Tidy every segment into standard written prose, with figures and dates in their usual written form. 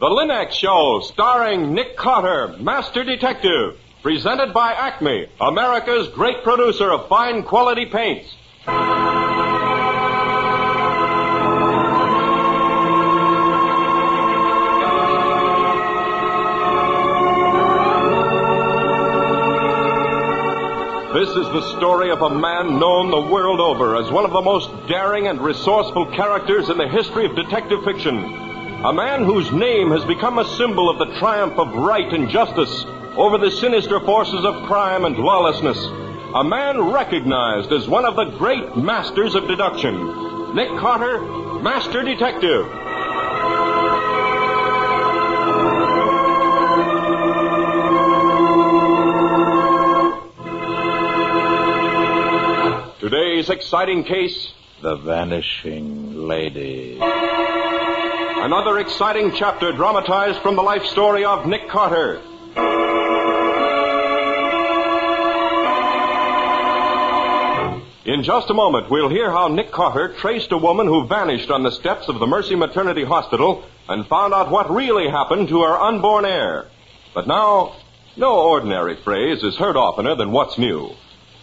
The Linux Show, starring Nick Carter, Master Detective. Presented by Acme, America's great producer of fine quality paints. This is the story of a man known the world over as one of the most daring and resourceful characters in the history of detective fiction. A man whose name has become a symbol of the triumph of right and justice over the sinister forces of crime and lawlessness. A man recognized as one of the great masters of deduction. Nick Carter, Master Detective. Today's exciting case, The Vanishing Lady. Another exciting chapter dramatized from the life story of Nick Carter. In just a moment, we'll hear how Nick Carter traced a woman who vanished on the steps of the Mercy Maternity Hospital and found out what really happened to her unborn heir. But now, no ordinary phrase is heard oftener than what's new.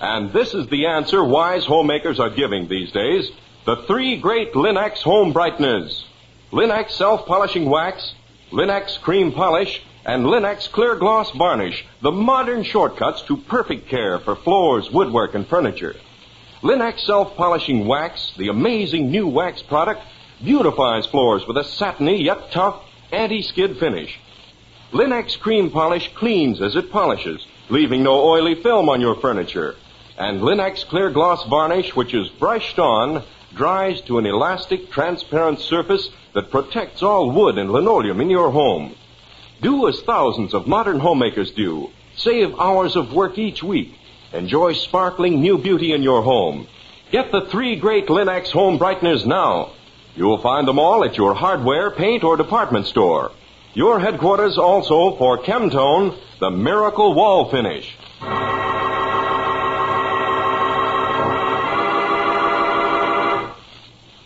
And this is the answer wise homemakers are giving these days. The three great Linux home brighteners. Linux self-polishing wax, Linux cream polish, and Linux clear gloss varnish. The modern shortcuts to perfect care for floors, woodwork, and furniture. Linux self-polishing wax, the amazing new wax product, beautifies floors with a satiny yet tough anti-skid finish. Linux cream polish cleans as it polishes, leaving no oily film on your furniture. And Linux clear gloss varnish, which is brushed on, dries to an elastic, transparent surface that protects all wood and linoleum in your home. Do as thousands of modern homemakers do. Save hours of work each week. Enjoy sparkling new beauty in your home. Get the three great Linux home brighteners now. You'll find them all at your hardware, paint, or department store. Your headquarters also for Chemtone, the miracle wall finish.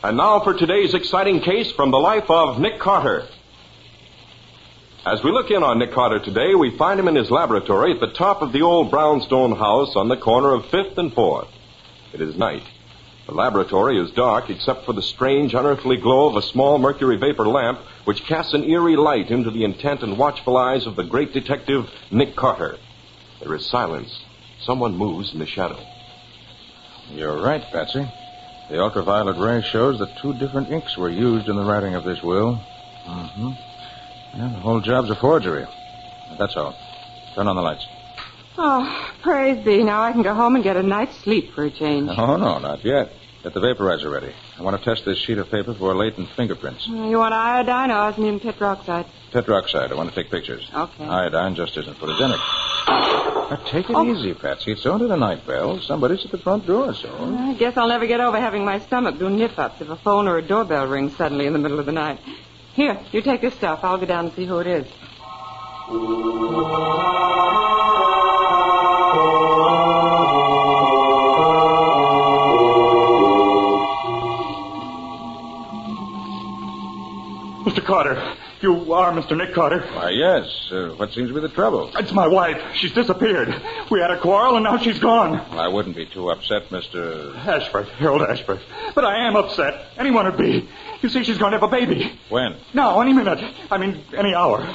And now for today's exciting case from the life of Nick Carter. As we look in on Nick Carter today, we find him in his laboratory at the top of the old brownstone house on the corner of 5th and 4th. It is night. The laboratory is dark except for the strange, unearthly glow of a small mercury vapor lamp which casts an eerie light into the intent and watchful eyes of the great detective, Nick Carter. There is silence. Someone moves in the shadow. You're right, Patsy. The ultraviolet ray shows that 2 different inks were used in the writing of this will. Mm-hmm. Yeah, the whole job's a forgery. That's all. Turn on the lights. Oh, praise be. Now I can go home and get a night's sleep for a change. Oh, no, not yet. Get the vaporizer ready. I want to test this sheet of paper for latent fingerprints. You want iodine or osmium tetroxide? Tetroxide. I want to take pictures. Okay. Iodine just isn't photogenic. Now, take it easy, Patsy. It's only the night bell. Somebody's at the front door, so... I guess I'll never get over having my stomach do nip-ups if a phone or a doorbell rings suddenly in the middle of the night. Here, you take this stuff. I'll go down and see who it is. Mr. Carter, you are Mr. Nick Carter? Why, yes. What seems to be the trouble? It's my wife. She's disappeared. We had a quarrel, and now she's gone. Well, I wouldn't be too upset, Mr... Ashford, Harold Ashford. But I am upset. Anyone would be. You see, she's going to have a baby. When? Now, any minute. I mean, any hour.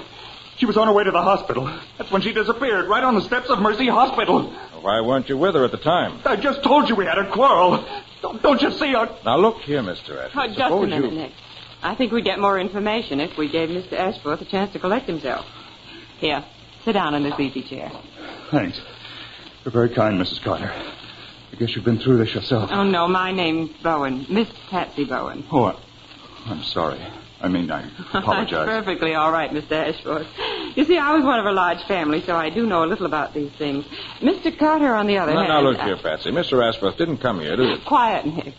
She was on her way to the hospital. That's when she disappeared, right on the steps of Mercy Hospital. Why weren't you with her at the time? I just told you we had a quarrel. Don't you see? Now, look here, Mr. Ashford. Oh, just a minute, Nick. I think we'd get more information if we gave Mr. Ashworth a chance to collect himself. Here, sit down in this easy chair. Thanks. You're very kind, Mrs. Carter. I guess you've been through this yourself. Oh, no, my name's Bowen. Miss Patsy Bowen. Oh, I'm sorry. I apologize. That's perfectly all right, Mr. Ashworth. You see, I was one of a large family, so I do know a little about these things. Mr. Carter, on the other hand... Now, look here, Patsy. Mr. Ashworth didn't come here to... Quiet, Nick.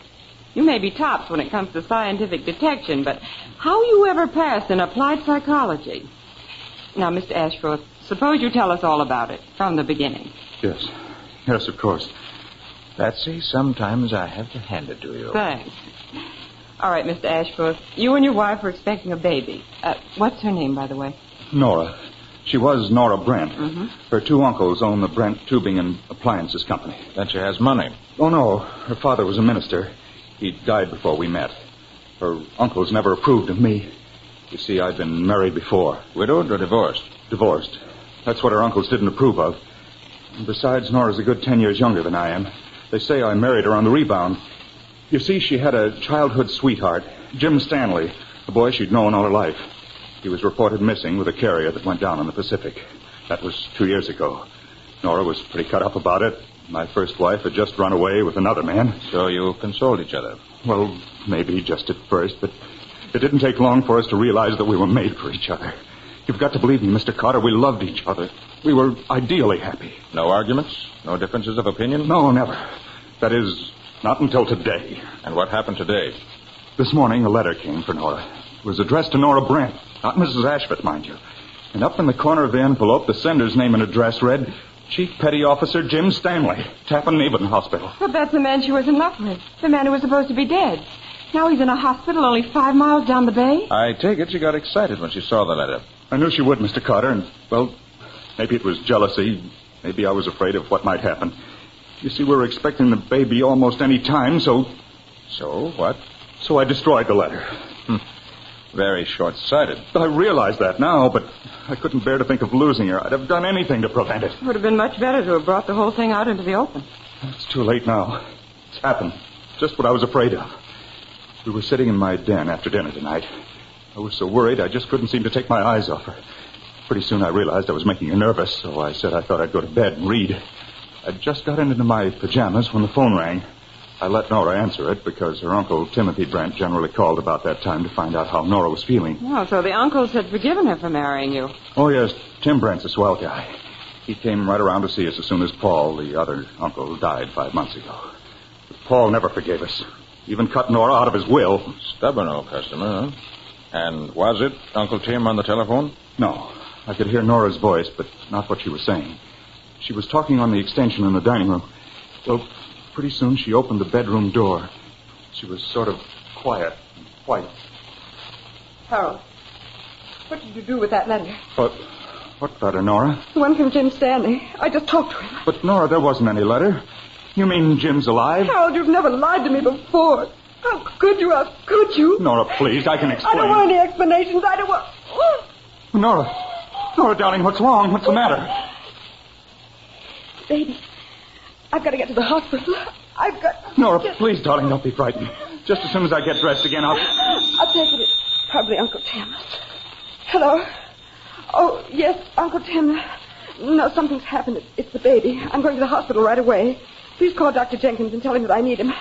You may be tops when it comes to scientific detection, but how you ever passed in applied psychology? Now, Mr. Ashworth, suppose you tell us all about it, from the beginning. Yes. Yes, of course. Patsy, sometimes I have to hand it to you. Thanks. All right, Mr. Ashford. You and your wife are expecting a baby. What's her name, by the way? Nora. She was Nora Brent. Mm-hmm. Her two uncles own the Brent Tubing and Appliances Company. Then she has money. Oh, no. Her father was a minister. He died before we met. Her uncles never approved of me. You see, I'd been married before. Widowed or divorced? Divorced. That's what her uncles didn't approve of. And besides, Nora's a good 10 years younger than I am. They say I married her on the rebound. You see, she had a childhood sweetheart, Jim Stanley, a boy she'd known all her life. He was reported missing with a carrier that went down in the Pacific. That was 2 years ago. Nora was pretty cut up about it. My first wife had just run away with another man. So you consoled each other? Well, maybe just at first, but it didn't take long for us to realize that we were made for each other. You've got to believe me, Mr. Carter. We loved each other. We were ideally happy. No arguments? No differences of opinion? No, never. That is, not until today. And what happened today? This morning, a letter came for Nora. It was addressed to Nora Brent, not Mrs. Ashford, mind you. And up in the corner of the envelope, the sender's name and address read, Chief Petty Officer Jim Stanley, Tappan Neben Hospital. But that's the man she was in love with. The man who was supposed to be dead. Now he's in a hospital only 5 miles down the bay. I take it she got excited when she saw the letter. I knew she would, Mr. Carter, and, well, maybe it was jealousy. Maybe I was afraid of what might happen. You see, we were expecting the baby almost any time, so... So, what? So I destroyed the letter. Very short-sighted. I realize that now, but I couldn't bear to think of losing her. I'd have done anything to prevent it. It would have been much better to have brought the whole thing out into the open. It's too late now. It's happened. Just what I was afraid of. We were sitting in my den after dinner tonight. I was so worried I just couldn't seem to take my eyes off her. Pretty soon I realized I was making her nervous, so I said I thought I'd go to bed and read. I'd just got into my pajamas when the phone rang. I let Nora answer it because her uncle, Timothy Brent, generally called about that time to find out how Nora was feeling. Oh, so the uncles had forgiven her for marrying you. Oh, yes. Tim Brent's a swell guy. He came right around to see us as soon as Paul, the other uncle, died 5 months ago. But Paul never forgave us. Even cut Nora out of his will. Stubborn old customer, huh? And was it Uncle Tim on the telephone? No. I could hear Nora's voice, but not what she was saying. She was talking on the extension in the dining room. Well, pretty soon she opened the bedroom door. She was sort of quiet and white. Harold, what did you do with that letter? What letter, Nora? The one from Jim Stanley. I just talked to him. But, Nora, there wasn't any letter. You mean Jim's alive? Harold, you've never lied to me before. How could you? How could you? Nora, please, I can explain. I don't want any explanations. I don't want... Nora, darling, what's wrong? What's the matter? Baby, I've got to get to the hospital. I've got... Nora, please, darling, don't be frightened. Just as soon as I get dressed again, I'll take it. It's probably Uncle Tim. Hello? Oh, yes, Uncle Tim. No, something's happened. It's the baby. I'm going to the hospital right away. Please call Dr. Jenkins and tell him that I need him.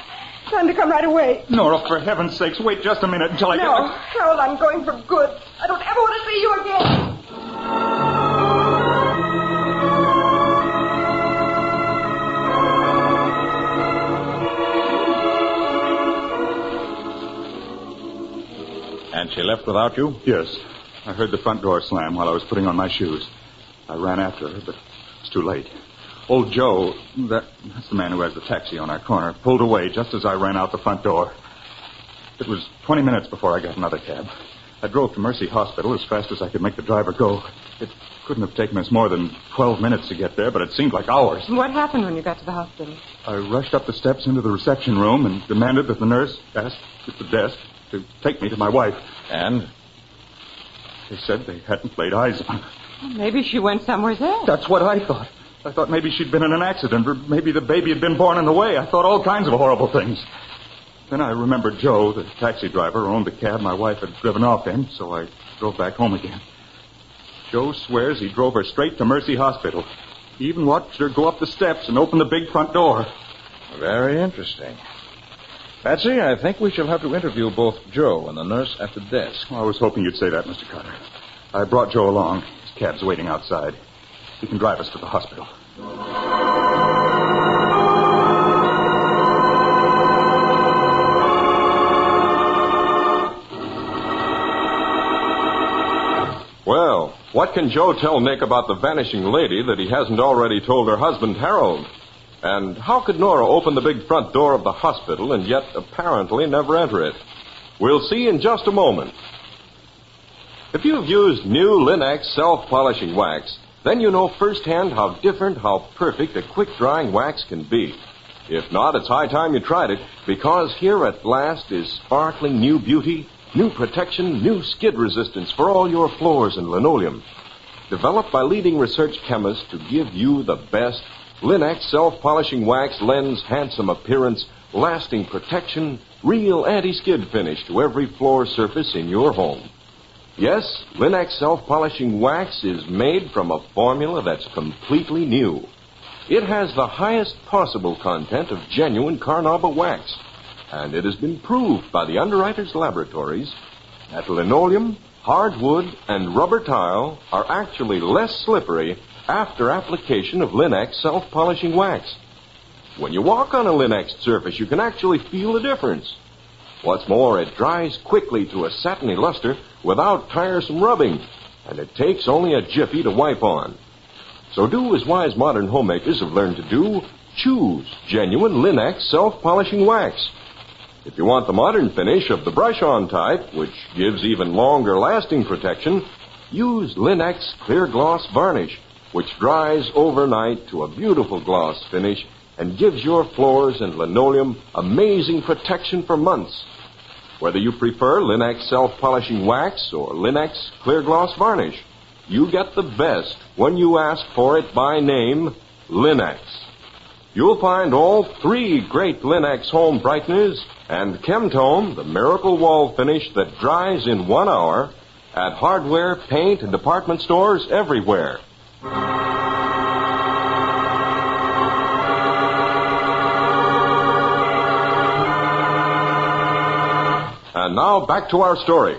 Tell him to come right away. Nora, for heaven's sakes, wait just a minute until I get... No, Harold, I'm going for good. I don't ever want to see you again. And she left without you? Yes. I heard the front door slam while I was putting on my shoes. I ran after her, but it's too late. Old Joe, that's the man who has the taxi on our corner, pulled away just as I ran out the front door. It was 20 minutes before I got another cab. I drove to Mercy Hospital as fast as I could make the driver go. It couldn't have taken us more than 12 minutes to get there, but it seemed like hours. What happened when you got to the hospital? I rushed up the steps into the reception room and demanded that the nurse ask at the desk to take me to my wife. And? They said they hadn't laid eyes on her. Well, maybe she went somewhere else. That's what I thought. I thought maybe she'd been in an accident, or maybe the baby had been born in the way. I thought all kinds of horrible things. Then I remembered Joe, the taxi driver, who owned the cab my wife had driven off in, so I drove back home again. Joe swears he drove her straight to Mercy Hospital. He even watched her go up the steps and open the big front door. Very interesting. Patsy, I think we shall have to interview both Joe and the nurse at the desk. I was hoping you'd say that, Mr. Carter. I brought Joe along. His cab's waiting outside. He can drive us to the hospital. Well, what can Joe tell Nick about the vanishing lady that he hasn't already told her husband, Harold? And how could Nora open the big front door of the hospital and yet apparently never enter it? We'll see in just a moment. If you've used new Linx self-polishing wax, then you know firsthand how different, how perfect a quick-drying wax can be. If not, it's high time you tried it, because here at last is sparkling new beauty, new protection, new skid resistance for all your floors and linoleum. Developed by leading research chemists to give you the best, Linx self-polishing wax lends handsome appearance, lasting protection, real anti-skid finish to every floor surface in your home. Yes, Linx self-polishing wax is made from a formula that's completely new. It has the highest possible content of genuine carnauba wax, and it has been proved by the underwriters' laboratories that linoleum, hardwood, and rubber tile are actually less slippery after application of Linx self-polishing wax. When you walk on a Linx surface, you can actually feel the difference. What's more, it dries quickly to a satiny luster without tiresome rubbing, and it takes only a jiffy to wipe on. So do as wise modern homemakers have learned to do. Choose genuine Linx self-polishing wax. If you want the modern finish of the brush-on type, which gives even longer lasting protection, use Linx clear gloss varnish, which dries overnight to a beautiful gloss finish and gives your floors and linoleum amazing protection for months. Whether you prefer Linx self-polishing wax or Linx clear gloss varnish, you get the best when you ask for it by name, Linx. You'll find all three great Linx home brighteners and Chemtone, the miracle wall finish that dries in 1 hour, at hardware, paint, and department stores everywhere. And now back to our story.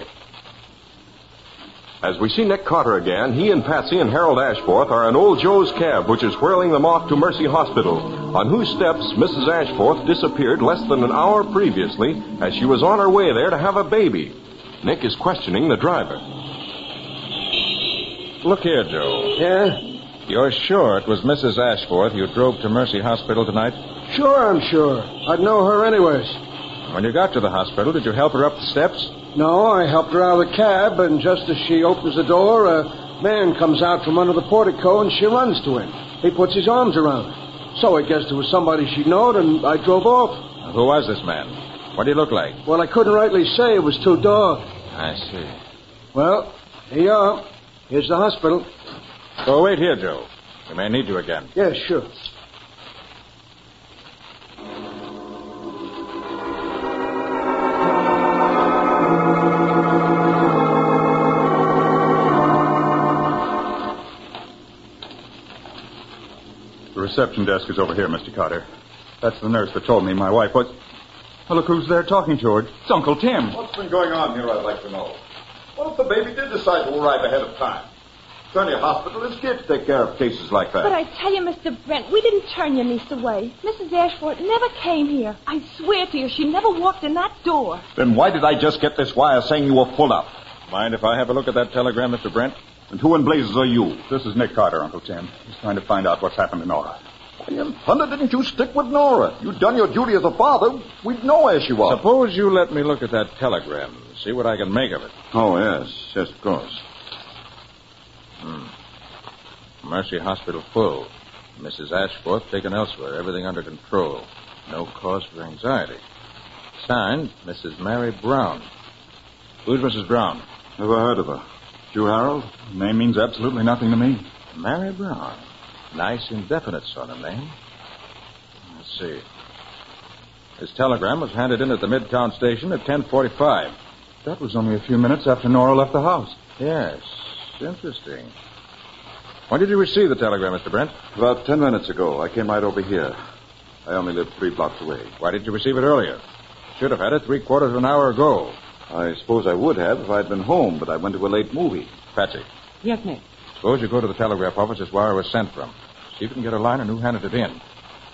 As we see Nick Carter again, he and Patsy and Harold Ashforth are in old Joe's cab, which is whirling them off to Mercy Hospital, on whose steps Mrs. Ashforth disappeared less than an hour previously as she was on her way there to have a baby. Nick is questioning the driver. Look here, Joe. Yeah? You're sure it was Mrs. Ashforth you drove to Mercy Hospital tonight? Sure, I'm sure. I'd know her anyways. When you got to the hospital, did you help her up the steps? No, I helped her out of the cab, and just as she opens the door, a man comes out from under the portico, and she runs to him. He puts his arms around her. So I guessed it was somebody she'd known, and I drove off. Who was this man? What did he look like? Well, I couldn't rightly say. It was too dark. I see. Well, here you are. Here's the hospital. Oh, wait here, Joe. We may need you again. Yeah, sure. The reception desk is over here, Mr. Carter. That's the nurse that told me my wife was... Well, look who's there talking to her. It's Uncle Tim. What's been going on here, I'd like to know? What if the baby did decide to arrive ahead of time? Attorney Hospital is geared to take care of cases like that. But I tell you, Mr. Brent, we didn't turn your niece away. Mrs. Ashford never came here. I swear to you, she never walked in that door. Then why did I just get this wire saying you were full up? Mind if I have a look at that telegram, Mr. Brent? And who in blazes are you? This is Nick Carter, Uncle Tim. He's trying to find out what's happened to Nora. Why in thunder didn't you stick with Nora? You'd done your duty as a father. We'd know where she was. Suppose you let me look at that telegram, see what I can make of it. Oh, yes. Yes, of course. Mercy Hospital full. Mrs. Ashforth taken elsewhere. Everything under control. No cause for anxiety. Signed, Mrs. Mary Brown. Who's Mrs. Brown? Never heard of her. You, Harold? The name means absolutely nothing to me. Mary Brown. Nice, indefinite sort of name. Let's see. This telegram was handed in at the Midtown station at 10:45. That was only a few minutes after Nora left the house. Yes, interesting. When did you receive the telegram, Mr. Brent? About 10 minutes ago. I came right over here. I only live 3 blocks away. Why didn't you receive it earlier? Should have had it 3/4 of an hour ago. I suppose I would have if I'd been home, but I went to a late movie. Patsy, Yes, Nick. suppose you go to the telegraph office this wire was sent from. See if you can get a line on who handed it in.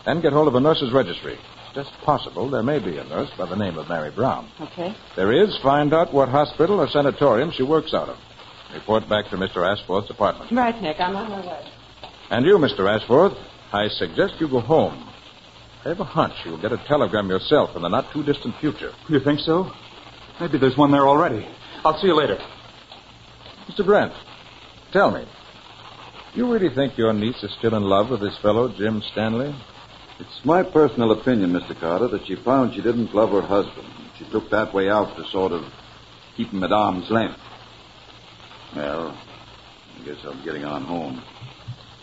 Then get hold of a nurse's registry. It's just possible there may be a nurse by the name of Mary Brown. Okay. There is, find out what hospital or sanatorium she works out of. Report back to Mr. Ashforth's apartment. Right, Nick. I'm on my way. And you, Mr. Ashforth, I suggest you go home. I have a hunch you'll get a telegram yourself in the not-too-distant future. You think so? Maybe there's one there already. I'll see you later. Mr. Brent, tell me, you really think your niece is still in love with this fellow, Jim Stanley? It's my personal opinion, Mr. Carter, that she found she didn't love her husband. She took that way out to sort of keep him at arm's length. Well, I guess I'm getting on home.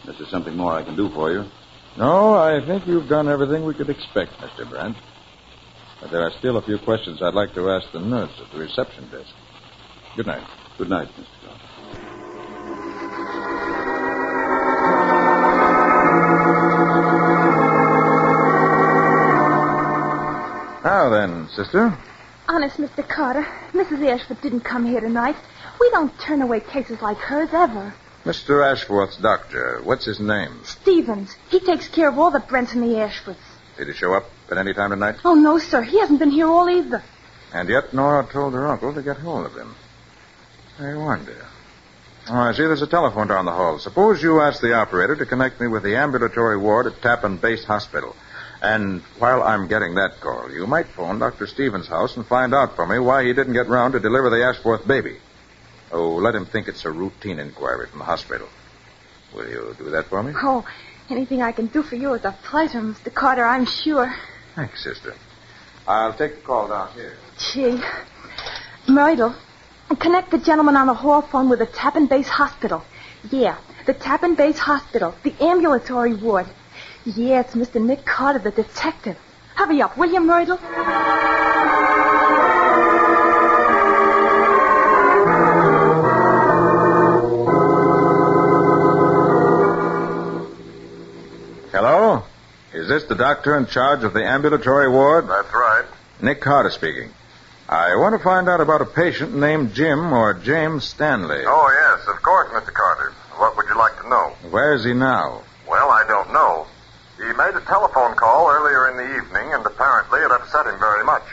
Unless there's something more I can do for you. No, I think you've done everything we could expect, Mr. Brent. But there are still a few questions I'd like to ask the nurse at the reception desk. Good night. Good night, Mr. Carter. Now then, sister. Honest, Mr. Carter, Mrs. Ashford didn't come here tonight. We don't turn away cases like hers ever. Mr. Ashworth's doctor, what's his name? Stevens. He takes care of all the Brents and the Ashfords. Did he show up at any time tonight? Oh, no, sir. He hasn't been here all either. And yet Nora told her uncle to get hold of him. I wonder. Oh, I see there's a telephone down the hall. Suppose you ask the operator to connect me with the ambulatory ward at Tappan Base Hospital. And while I'm getting that call, you might phone Dr. Stevens' house and find out for me why he didn't get round to deliver the Ashworth baby. Oh, let him think it's a routine inquiry from the hospital. Will you do that for me? Oh, anything I can do for you is a pleasure, Mr. Carter, I'm sure. Thanks, sister. I'll take the call down here. Gee. Myrtle, connect the gentleman on the hall phone with the Tappan Base Hospital. Yeah, the Tappan Base Hospital, the ambulatory ward. Yeah, it's Mr. Nick Carter, the detective. Hurry up, will you, Myrtle? Hello? Is this the doctor in charge of the ambulatory ward? That's right. Nick Carter speaking. I want to find out about a patient named Jim or James Stanley. Oh, yes, of course, Mr. Carter. What would you like to know? Where is he now? Well, I don't know. He made a telephone call earlier in the evening, and apparently it upset him very much.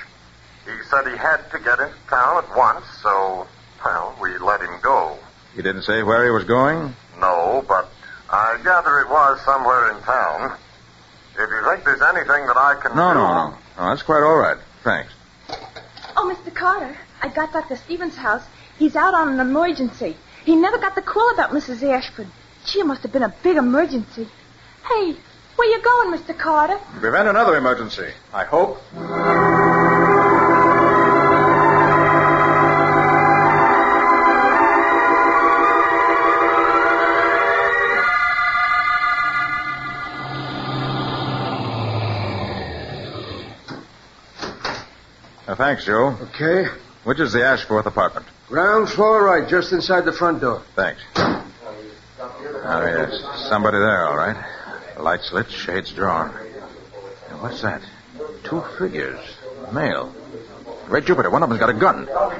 He said he had to get into town at once, so, well, we let him go. He didn't say where he was going? No, but I gather it was somewhere in town. If you think there's anything that I can do... No, that's quite all right. Thanks. Oh, Mr. Carter, I got Dr. Stevens' house. He's out on an emergency. He never got the call about Mrs. Ashford. Gee, it must have been a big emergency. Hey, where you going, Mr. Carter? Prevent another emergency, I hope. Thanks, Joe. Okay. Which is the Ashworth apartment? Ground floor right, just inside the front door. Thanks. Oh, yes. Somebody there, all right. Lights lit, shades drawn. Now, what's that? Two figures. Male. Great Jupiter, one of them's got a gun. Well,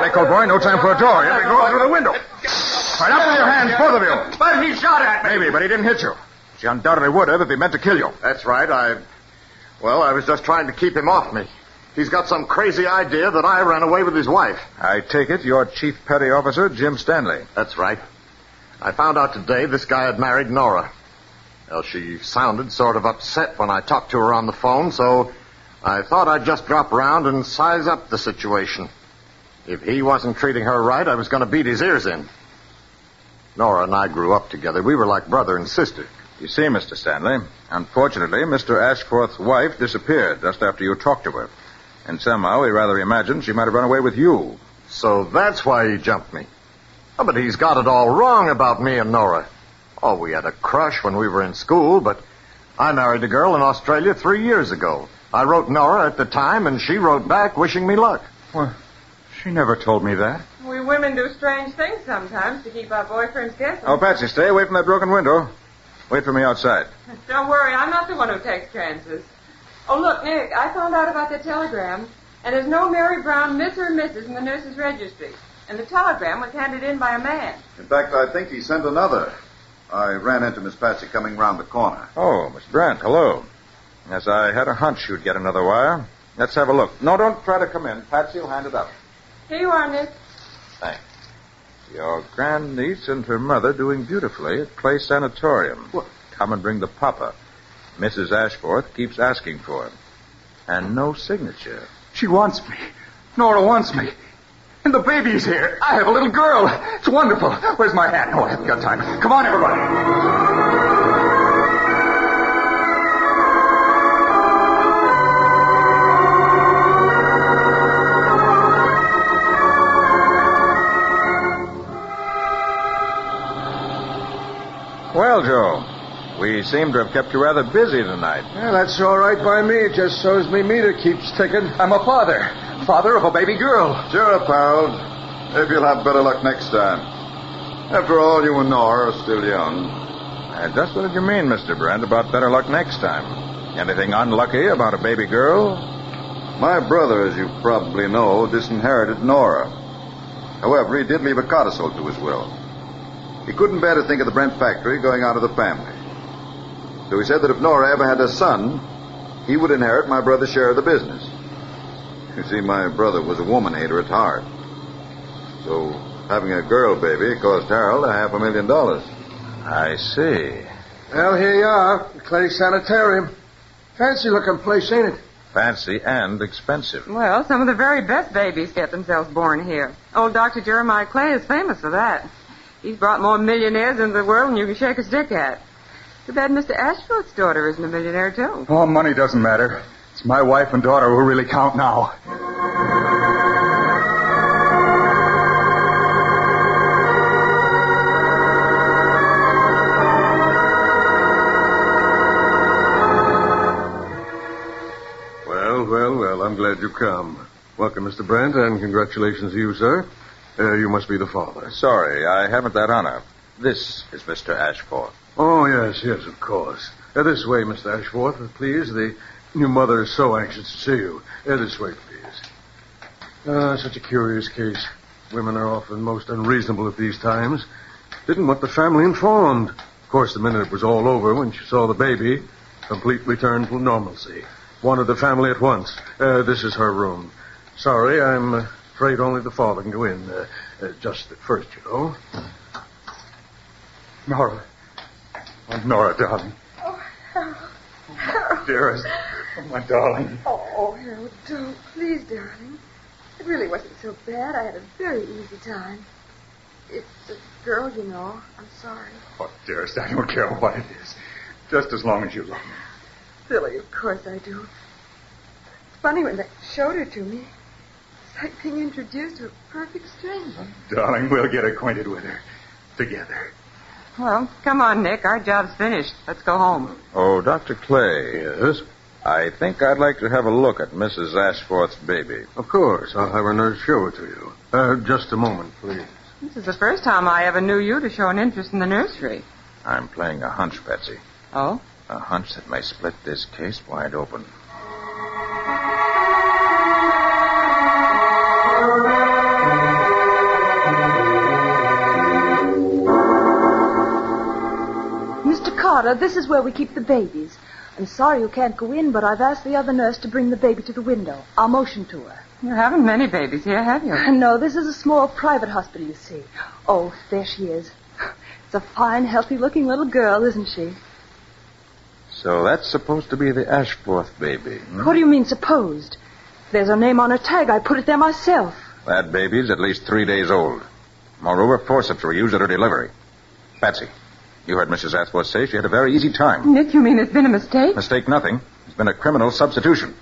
Nick, old boy, no time for a door. Here we go through the window. Right up with your hands, both of you. But he shot at me. Maybe, but he didn't hit you. She undoubtedly would have if he meant to kill you. That's right. I was just trying to keep him off me. He's got some crazy idea that I ran away with his wife. I take it you're Chief Petty Officer Jim Stanley. That's right. I found out today this guy had married Nora. Well, she sounded sort of upset when I talked to her on the phone, so I thought I'd just drop around and size up the situation. If he wasn't treating her right, I was going to beat his ears in. Nora and I grew up together. We were like brother and sister. You see, Mr. Stanley, unfortunately, Mr. Ashworth's wife disappeared just after you talked to her. And somehow we rather imagined she might have run away with you. So that's why he jumped me. Oh, but he's got it all wrong about me and Nora. Oh, we had a crush when we were in school, but I married a girl in Australia 3 years ago. I wrote Nora at the time, and she wrote back wishing me luck. Well, she never told me that. We women do strange things sometimes to keep our boyfriends guessing. Oh, Patsy, stay away from that broken window. Wait for me outside. Don't worry, I'm not the one who takes chances. Oh, look, Nick, I found out about the telegram, and there's no Mary Brown, Miss or Mrs. in the nurse's registry. And the telegram was handed in by a man. In fact, I think he sent another. I ran into Miss Patsy coming round the corner. Oh, Miss Brent, hello. Yes, I had a hunch you'd get another wire. Let's have a look. No, don't try to come in. Patsy will hand it up. Here you are, Nick. Thanks. Your grandniece and her mother doing beautifully at Clay Sanatorium. What? Come and bring the papa. Mrs. Ashworth keeps asking for him. And no signature. She wants me. Nora wants me. And the baby's here. I have a little girl. It's wonderful. Where's my hat? No, I haven't got time. Come on, everybody. Well, Joe, we seem to have kept you rather busy tonight. Well, that's all right by me. It just so as me meter keeps ticking. I'm a father. Father of a baby girl. Sure, pal. Maybe you'll have better luck next time. After all, you and Nora are still young. Just what did you mean, Mr. Brent, about better luck next time? Anything unlucky about a baby girl? My brother, as you probably know, disinherited Nora. However, he did leave a codicil to his will. He couldn't bear to think of the Brent factory going out of the family. So he said that if Nora ever had a son, he would inherit my brother's share of the business. You see, my brother was a woman-hater at heart. So having a girl baby cost Harold $500,000. I see. Well, here you are, the Clay Sanitarium. Fancy-looking place, ain't it? Fancy and expensive. Well, some of the very best babies get themselves born here. Old Dr. Jeremiah Clay is famous for that. He's brought more millionaires into the world than you can shake a stick at. Too bad Mr. Ashford's daughter isn't a millionaire, too. Oh, money doesn't matter. It's my wife and daughter who really count now. Well, I'm glad you come. Welcome, Mr. Brent, and congratulations to you, sir. You must be the father. Sorry, I haven't that honor. This is Mr. Ashford. Oh, yes, of course. This way, Mr. Ashford, please. The new mother is so anxious to see you. This way, please. Such a curious case. Women are often most unreasonable at these times. Didn't want the family informed. Of course, the minute it was all over, when she saw the baby, complete return to normalcy. Wanted the family at once. This is her room. Sorry, I'm afraid only the father can go in. Just at first, you know. Nora. Oh, Nora, darling. Oh, Harold. Dearest. Oh, my darling. Oh, Harold, don't. Please, darling. It really wasn't so bad. I had a very easy time. It's a girl, you know. I'm sorry. Oh, dearest, I don't care what it is. Just as long as you love me. Silly, of course I do. It's funny when they showed her to me. It's like being introduced to a perfect stranger. Darling, we'll get acquainted with her. Together. Well, come on, Nick. Our job's finished. Let's go home. Oh, Dr. Clay. Yes? I think I'd like to have a look at Mrs. Ashford's baby. Of course. I'll have her nurse show it to you. Just a moment, please. This is the first time I ever knew you to show an interest in the nursery. I'm playing a hunch, Patsy. Oh? A hunch that may split this case wide open. Mr. Carter, this is where we keep the babies. I'm sorry you can't go in, but I've asked the other nurse to bring the baby to the window. I'll motion to her. You haven't many babies here, have you? No, this is a small private hospital, you see. Oh, there she is. It's a fine, healthy-looking little girl, isn't she? So that's supposed to be the Ashforth baby. Hmm? What do you mean, supposed? There's her name on her tag. I put it there myself. That baby's at least 3 days old. Moreover, forceps were used at her delivery. Patsy, you heard Mrs. Ashforth say she had a very easy time. Nick, you mean it's been a mistake? Mistake nothing. It's been a criminal substitution.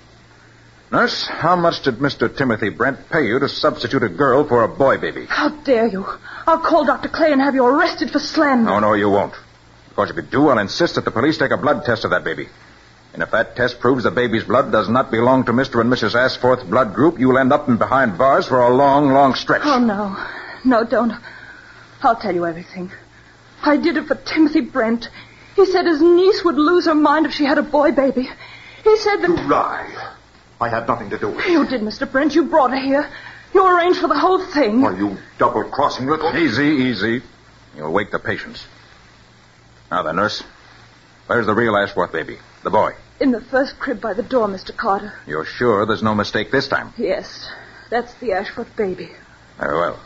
Nurse, how much did Mr. Timothy Brent pay you to substitute a girl for a boy baby? How dare you? I'll call Dr. Clay and have you arrested for slander. No, you won't. Because if you do, I'll insist that the police take a blood test of that baby. And if that test proves the baby's blood does not belong to Mr. and Mrs. Ashforth's blood group, you'll end up in behind bars for a long, long stretch. Oh, no. No, don't. I'll tell you everything. I did it for Timothy Brent. He said his niece would lose her mind if she had a boy baby. He said that... You lie. I had nothing to do with it. You did, Mr. Brent. You brought her here. You arranged for the whole thing. Are you double-crossing little... Easy. You'll wake the patients. Now then, nurse. Where's the real Ashworth baby? The boy? In the first crib by the door, Mr. Carter. You're sure there's no mistake this time? Yes. That's the Ashworth baby. Very well.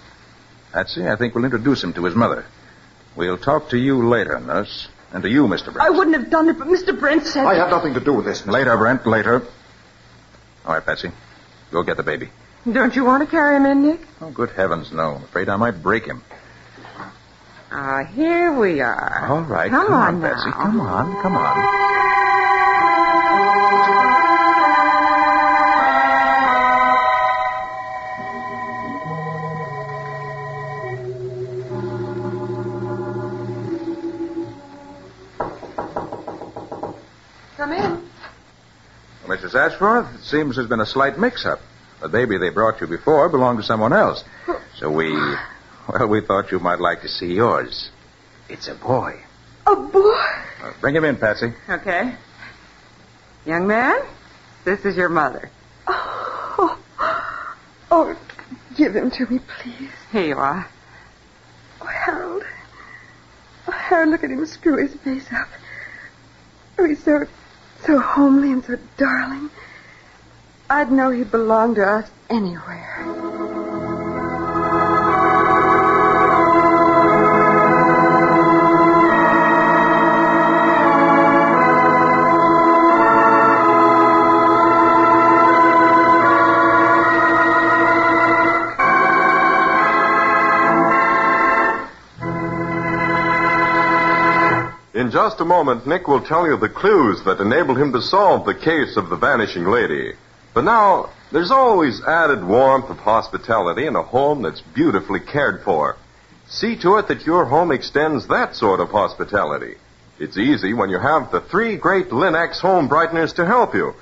Patsy, I think we'll introduce him to his mother. We'll talk to you later, nurse. And to you, Mr. Brent. I wouldn't have done it, but Mr. Brent said... I have nothing to do with this, Mr. Later, Brent, later. All right, Patsy. Go get the baby. Don't you want to carry him in, Nick? Oh, good heavens, no. I'm afraid I might break him. Here we are. All right. Come on now. Patsy. Come on. Come in. Well, Mrs. Ashworth, it seems there's been a slight mix-up. The baby they brought you before belonged to someone else. So we thought you might like to see yours. It's a boy. A boy? Bring him in, Patsy. Okay. Young man, this is your mother. Oh, give him to me, please. Here you are. Oh, Harold. Oh, Harold, look at him screw his face up. Oh, he's so homely and so darling. I'd know he belonged to us anywhere. In just a moment, Nick will tell you the clues that enabled him to solve the case of the vanishing lady. But now, there's always added warmth of hospitality in a home that's beautifully cared for. See to it that your home extends that sort of hospitality. It's easy when you have the 3 great Linex home brighteners to help you.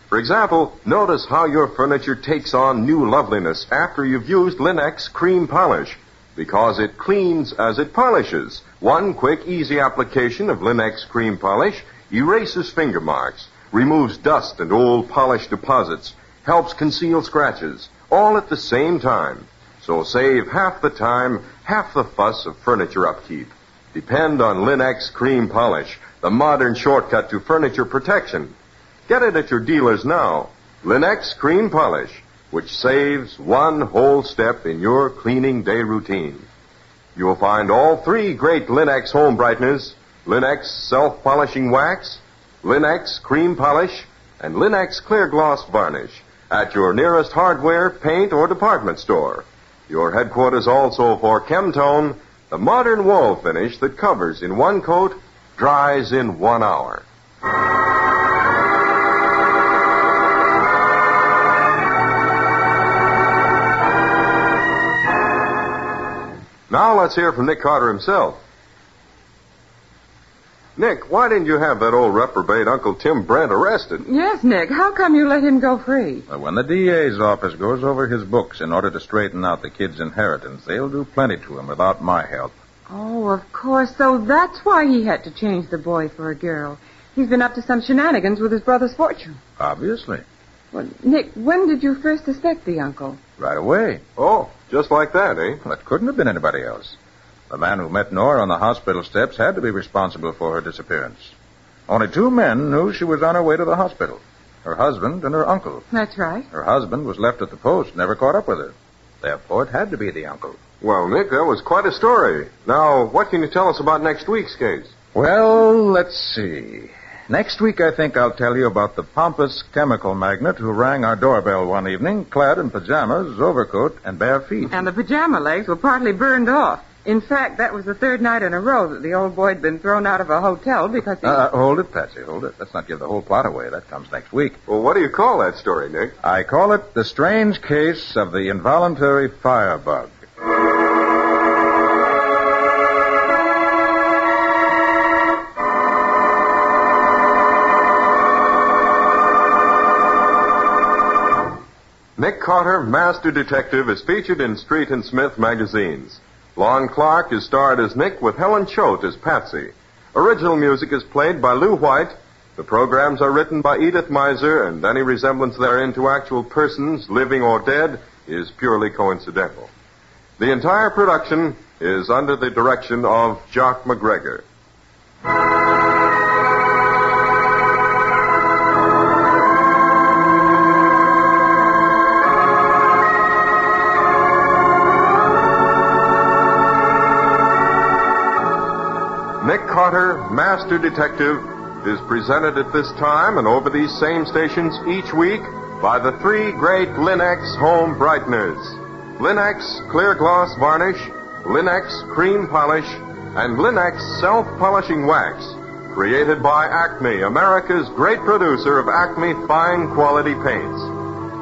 For example, notice how your furniture takes on new loveliness after you've used Linex cream polish, because it cleans as it polishes. One quick, easy application of Linex cream polish erases finger marks, removes dust and old polish deposits, helps conceal scratches, all at the same time. So save half the time, half the fuss of furniture upkeep. Depend on Linex cream polish, the modern shortcut to furniture protection. Get it at your dealers now. Linex cream polish, which saves one whole step in your cleaning day routine. You'll find all 3 great Linex home brighteners, Linex self-polishing wax, Linex cream polish, and Linex clear gloss varnish at your nearest hardware, paint, or department store. Your headquarters also for Chemtone, the modern wall finish that covers in one coat, dries in 1 hour. Now let's hear from Nick Carter himself. Nick, why didn't you have that old reprobate Uncle Tim Brent arrested? Yes, Nick. How come you let him go free? Well, when the DA's office goes over his books in order to straighten out the kid's inheritance, they'll do plenty to him without my help. Oh, of course. So that's why he had to change the boy for a girl. He's been up to some shenanigans with his brother's fortune. Obviously. Well, Nick, when did you first suspect the uncle? Right away. Oh, just like that, eh? Well, it couldn't have been anybody else. The man who met Nora on the hospital steps had to be responsible for her disappearance. Only 2 men knew she was on her way to the hospital. Her husband and her uncle. That's right. Her husband was left at the post, never caught up with her. Therefore, it had to be the uncle. Well, Nick, that was quite a story. Now, what can you tell us about next week's case? Well, let's see. Next week, I think I'll tell you about the pompous chemical magnate who rang our doorbell one evening, clad in pajamas, overcoat, and bare feet. And the pajama legs were partly burned off. In fact, that was the 3rd night in a row that the old boy had been thrown out of a hotel because he... Hold it, Patsy, hold it. Let's not give the whole plot away. That comes next week. Well, what do you call that story, Nick? I call it The Strange Case of the Involuntary Firebug. Nick Carter, Master Detective, is featured in Street and Smith magazines. Lon Clark is starred as Nick with Helen Choate as Patsy. Original music is played by Lou White. The programs are written by Edith Miser, and any resemblance therein to actual persons, living or dead, is purely coincidental. The entire production is under the direction of Jock MacGregor. Nick Carter, Master Detective, is presented at this time and over these same stations each week by the three great Linex home brighteners. Linex Clear Gloss Varnish, Linex Cream Polish, and Linex Self-Polishing Wax. Created by Acme, America's great producer of Acme fine quality paints.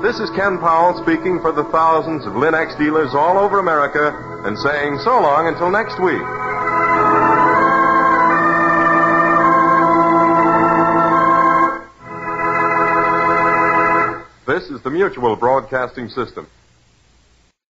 This is Ken Powell speaking for the thousands of Linex dealers all over America and saying so long until next week. This is the Mutual Broadcasting System.